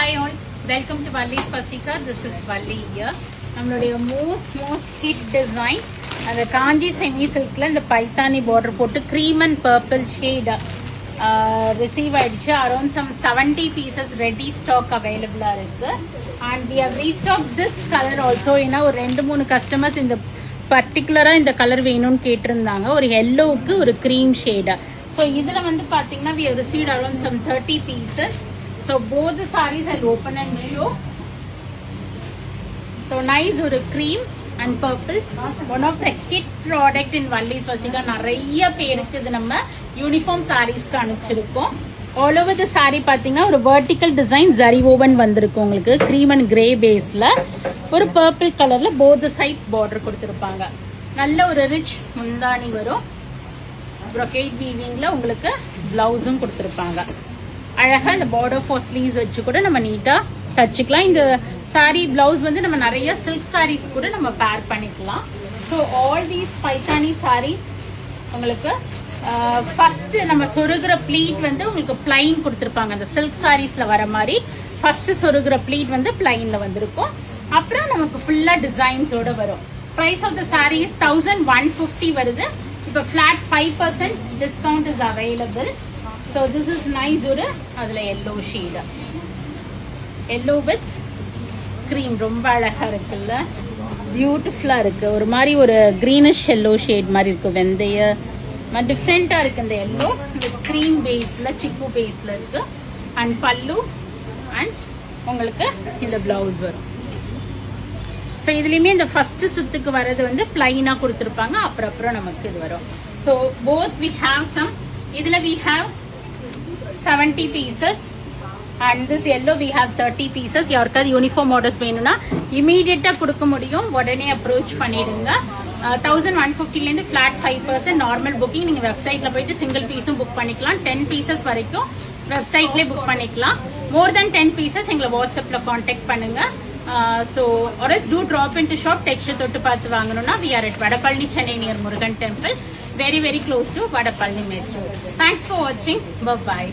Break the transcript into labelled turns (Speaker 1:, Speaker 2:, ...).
Speaker 1: Hi all, welcome to Valli's Pasika. This is Valli here. நம்மளுடைய most hit design அந்த காஞ்சி semi சில்க்ல இந்த Paithani border போட்டு cream and purple shade receive ஆயிடுச்சு. Around some 70 pieces ready stock available இருக்கு. And we have restocked this color also. ஏன்னா ஒரு 2-3 customers இந்த பர்டிகுலரா இந்த கலர் வேணும்னு கேட்டிருந்தாங்க. ஒரு yellowக்கு ஒரு cream shade. So இதுல வந்து பாத்தீங்கன்னா we have received around some 30 pieces. So both the sarees I'll open and show. So nice or cream and purple. One of the hit product in Valli's Pasika. நிறைய பேருக்கு இது நம்ம uniform சாரீஸ்க்கு அனுப்பிச்சிருக்கோம். All over the sari பார்த்தீங்கன்னா ஒரு vertical design zari oven வந்திருக்கு உங்களுக்கு க்ரீம் அண்ட் கிரே பேஸ்ல ஒரு பர்பிள் கலர்ல போத் சைட்ஸ் பார்டர் கொடுத்துருப்பாங்க. நல்ல ஒரு ரிச் முந்தானி வரும். brocade வீவிங்ல உங்களுக்கு பிளவுஸும் கொடுத்துருப்பாங்க. அழகா இந்த பார்டர் ஃபார் ஸ்லீவ்ஸ் வச்சு கூட நம்ம நீட்டா தச்சுக்கலாம். இந்த சாரி பிளவுஸ் வந்து நம்ம நிறைய சில்க் சாரீஸ் கூட நம்ம பேர் பண்ணிக்கலாம். So all these Paithani saris உங்களுக்கு ஃபர்ஸ்ட் நம்ம சொருகிற ப்ளீட் வந்து உங்களுக்கு பிளைன் கொடுத்துருப்பாங்க. அந்த சில்க் சாரீஸ்ல வர மாதிரி ஃபர்ஸ்ட் சொருகிற ப்ளீட் வந்து பிளைன்ல வந்திருக்கும். அப்புறம் நமக்கு ஃபுல்லா டிசைன்ஸோட வரும். Price of the sari is 1150 வருது. இப்போ flat 5% discount is available. So this is nice ஒரு அதுல yellow shade, yellow with cream ரொம்ப அழகா இருக்குல்ல, பியூட்டிஃபுல்லா இருக்கு. ஒரு மாதிரி ஒரு greenish yellow shade மாதிரி இருக்கு. வெந்தய டிஃப்ரெண்டா இருக்கு. இந்த yellow with cream பேஸ்ல சிக்கு பேஸ்ல இருக்கு. அண்ட் பல்லு அண்ட் உங்களுக்கு இந்த பிளவுஸ் வரும். ஸோ இதுலயுமே இந்த ஃபர்ஸ்ட் சுத்துக்கு வர்றது வந்து பிளைனா கொடுத்துருப்பாங்க. அப்புறம் நமக்கு இது வரும். So both we have some. இதுல we have 70 pieces and this yellow we have 30 pieces. யாருக்காவது யூனிஃபார்ம் ஆர்டர்ஸ் வேணும்னா இமீடியட்டா கொடுக்க முடியும். உடனே அப்ரோச் பண்ணிடுங்க. 1150 இருந்து ஃபிளாட் 5% நார்மல் புக்கிங். நீங்க வெப்சைட்ல போயிட்டு சிங்கிள் பீஸும் புக் பண்ணிக்கலாம். 10 pieces வரைக்கும் வெப்சைட்லயே புக் பண்ணிக்கலாம். மோர் தென் 10 pieces எங்களை வாட்ஸ்அப்ல கான்டாக்ட் பண்ணுங்க. So or else do drop into shop. Dexter தொட்டு பார்த்து வாங்கணும்னா we are at Vadapalani, Chennai near Murugan temple, very close to Vadapalli metro. Thanks for watching. Bye bye.